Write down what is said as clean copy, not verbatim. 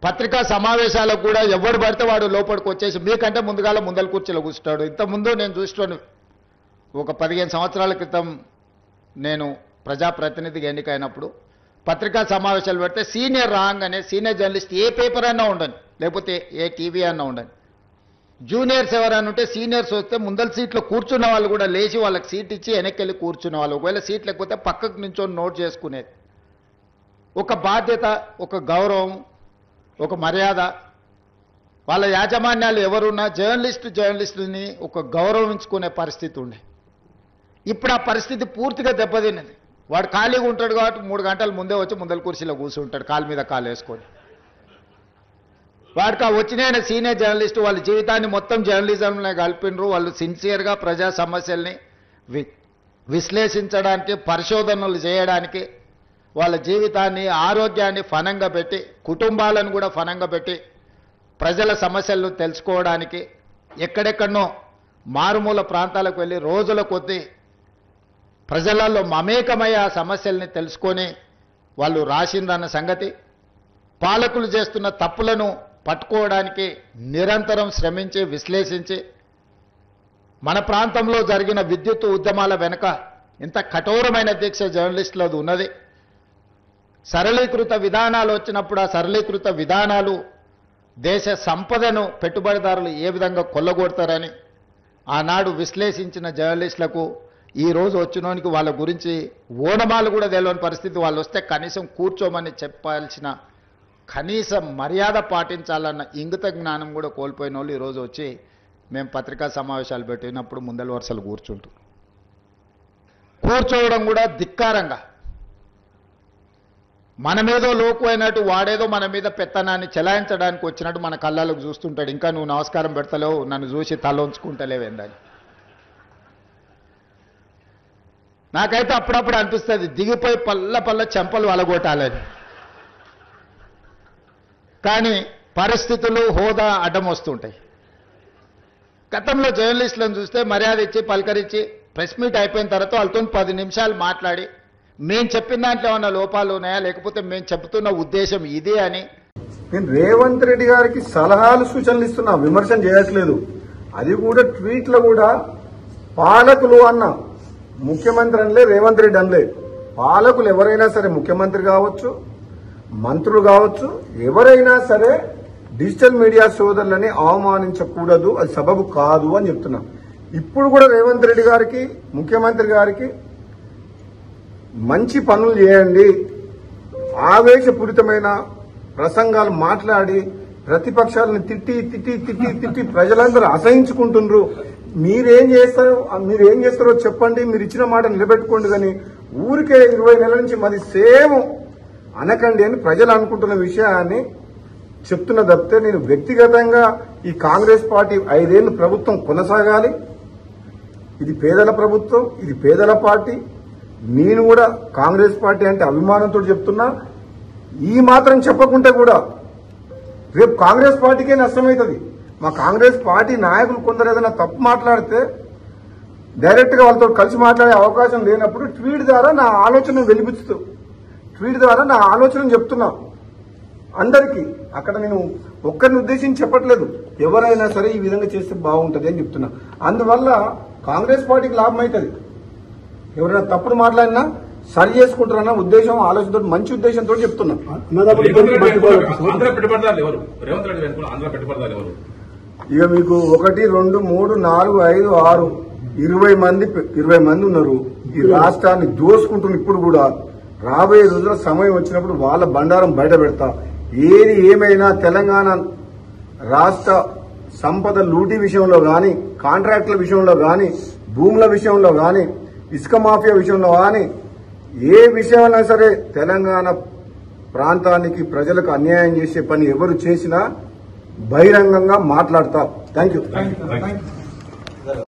పత్రికా సమావేశాలకు కూడా ఎవరు పడితే వాడు లోపలికి వచ్చేసి మీకంటే ముందుగాల ముందల కుర్చీలో కూర్చుంటాడు. ఇంతకుముందు నేను చూస్తున్నాను, ఒక 15 సంవత్సరాల క్రితం నేను ప్రజాప్రతినిధిగా ఎన్నికైనప్పుడు పత్రికా సమావేశాలు పెడితే సీనియర్ రాగానే సీనియర్ జర్నలిస్ట్ ఏ పేపర్ అన్నా ఉండని, లేకపోతే ఏ టీవీ అన్నా ఉండని, జూనియర్స్ ఎవరైనా ఉంటే సీనియర్స్ వస్తే ముందల సీట్లో కూర్చున్న వాళ్ళు కూడా లేచి వాళ్ళకి సీట్ ఇచ్చి వెనక్కి వెళ్ళి కూర్చునే వాళ్ళు. ఒకవేళ సీట్ లేకపోతే పక్కకు నించొని నోట్ చేసుకునేది. ఒక బాధ్యత, ఒక గౌరవం, ఒక మర్యాద. వాళ్ళ యాజమాన్యాలు ఎవరున్నా జర్నలిస్టుని ఒక గౌరవించుకునే పరిస్థితి ఉండే. ఇప్పుడు ఆ పరిస్థితి పూర్తిగా దెబ్బతిన్నది. వాడు ఖాళీగా ఉంటాడు కాబట్టి 3 గంటల ముందే వచ్చి ముందల కుర్చీలో కూర్చుంటాడు, కాలు మీద కాలు వేసుకొని. వాడికి వచ్చిన సీనియర్ జర్నలిస్టు వాళ్ళ జీవితాన్ని మొత్తం జర్నలిజంలో కలిపినరు. వాళ్ళు సిన్సియర్గా ప్రజా సమస్యల్ని విశ్లేషించడానికి, పరిశోధనలు చేయడానికి, వాళ్ళ జీవితాన్ని, ఆరోగ్యాన్ని ఫనంగా పెట్టి, కుటుంబాలను కూడా ఫనంగా పెట్టి ప్రజల సమస్యలను తెలుసుకోవడానికి ఎక్కడెక్కడనో మారుమూల ప్రాంతాలకు వెళ్ళి రోజుల కొద్దీ ప్రజలలో మమేకమయ్యే ఆ సమస్యల్ని తెలుసుకొని వాళ్ళు రాసిందన్న సంగతి, పాలకులు చేస్తున్న తప్పులను పట్టుకోవడానికి నిరంతరం శ్రమించి విశ్లేషించి, మన ప్రాంతంలో జరిగిన విద్యుత్ ఉద్యమాల వెనుక ఇంత కఠోరమైన దీక్ష జర్నలిస్టులది ఉన్నది. సరళీకృత విధానాలు వచ్చినప్పుడు ఆ సరళీకృత విధానాలు దేశ సంపదను పెట్టుబడిదారులు ఏ విధంగా కొల్లగొడతారని ఆనాడు విశ్లేషించిన జర్నలిస్టులకు ఈరోజు వచ్చినోనికి వాళ్ళ గురించి ఓనమాలు కూడా తెలియని పరిస్థితి. వాళ్ళు వస్తే కనీసం కూర్చోమని చెప్పాల్సిన కనీస మర్యాద పాటించాలన్న ఇంగిత జ్ఞానం కూడా కోల్పోయిన వాళ్ళు ఈరోజు వచ్చి మేము పత్రికా సమావేశాలు పెట్టినప్పుడు ముందల వరుసలు కూర్చోవడం కూడా ధిక్కారంగా, మన మీదో లోకు అయినట్టు వాడేదో మన మీద పెత్తనాన్ని చెలాయించడానికి వచ్చినట్టు మన కళ్ళకు చూస్తుంటాడు. ఇంకా నువ్వు నమస్కారం పెడతలేవు, నన్ను చూసి తల ఉంచుకుంటలేవేందని. నాకైతే అప్పుడప్పుడు అనిపిస్తుంది దిగిపోయి పల్ల చెంపలు వలగొట్టాలని. కానీ పరిస్థితులు, హోదా అడ్డం వస్తుంటాయి. గతంలో జర్నలిస్టులను చూస్తే మర్యాద ఇచ్చి పలకరించి ప్రెస్ మీట్ అయిపోయిన తర్వాత వాళ్ళతో 10 నిమిషాలు మాట్లాడి మేము చెప్పిన దాంట్లో ఏమన్నా లోపాలు ఉన్నాయా, లేకపోతే మేము చెబుతున్న ఉద్దేశం ఇదే అని. నేను రేవంత్ రెడ్డి గారికి సలహాలు సూచనలు ఇస్తున్నా, విమర్శన చేయట్లేదు. అది కూడా ట్వీట్లో కూడా పాలకులు అన్న, ముఖ్యమంత్రి అనలే, రేవంత్ రెడ్డి అనలే. పాలకులు ఎవరైనా సరే, ముఖ్యమంత్రి కావచ్చు, మంత్రులు కావచ్చు, ఎవరైనా సరే డిజిటల్ మీడియా సోదరులని అవమానించకూడదు, అది సబబు కాదు అని చెప్తున్నా. ఇప్పుడు కూడా రేవంత్ రెడ్డి గారికి, ముఖ్యమంత్రి గారికి మంచి పనులు చేయండి, ఆవేశపూరితమైన ప్రసంగాలు మాట్లాడి ప్రతిపక్షాలను తిట్టి ప్రజలందరూ అసహించుకుంటున్నారు. మీరేం చేస్తారో చెప్పండి, మీరు ఇచ్చిన మాట నిలబెట్టుకోండి, కానీ ఊరికే 20 నెలల నుంచి మరి సేమ్ అనకండి అని ప్రజలు అనుకుంటున్న విషయాన్ని చెప్తున్న తప్పితే, నేను వ్యక్తిగతంగా ఈ కాంగ్రెస్ పార్టీ 5 ఏళ్లు ప్రభుత్వం కొనసాగాలి. ఇది పేదల ప్రభుత్వం, ఇది పేదల పార్టీ. నేను కూడా కాంగ్రెస్ పార్టీ అంటే అభిమానంతో చెప్తున్నా. ఈ మాత్రం చెప్పకుంటే కూడా రేపు కాంగ్రెస్ పార్టీకే నష్టమవుతుంది. మా కాంగ్రెస్ పార్టీ నాయకులు కొందరు ఏదైనా తప్పు మాట్లాడితే డైరెక్ట్ గా వాళ్ళతో కలిసి మాట్లాడే అవకాశం లేనప్పుడు ట్వీట్ ద్వారా నా ఆలోచన వెలిపిస్తూ, ట్వీట్ ద్వారా నా ఆలోచన చెప్తున్నా అందరికీ. అక్కడ నేను ఒక్కరిని ఉద్దేశించి చెప్పట్లేదు, ఎవరైనా సరే ఈ విధంగా చేస్తే బాగుంటుంది అని చెప్తున్నా. అందువల్ల కాంగ్రెస్ పార్టీకి లాభం అవుతుంది. ఎవరైనా తప్పుడు మాట్లాడినా సరి చేసుకుంటారన్న ఉద్దేశం, ఆలోచనతో, మంచి ఉద్దేశంతో చెప్తున్నా. ఇక మీకు 1, 2, 3, 4, 5, 6, 20 మంది ఉన్నారు. ఈ రాష్ట్రాన్ని దోసుకుంటున్న. ఇప్పుడు కూడా రాబోయే రోజుల సమయం వచ్చినప్పుడు వాళ్ళ బండారం బయట పెడతా. ఏది ఏమైనా తెలంగాణ రాష్ట్ర సంపద లూటీ విషయంలో గాని, కాంట్రాక్టుల విషయంలో గాని, భూముల విషయంలో గాని, ఇసుక మాఫియా విషయంలో గాని, ఏ విషయంలో సరే తెలంగాణ ప్రాంతానికి, ప్రజలకు అన్యాయం చేసే పని ఎవరు చేసినా బహిరంగంగా మాట్లాడతా. Thank you.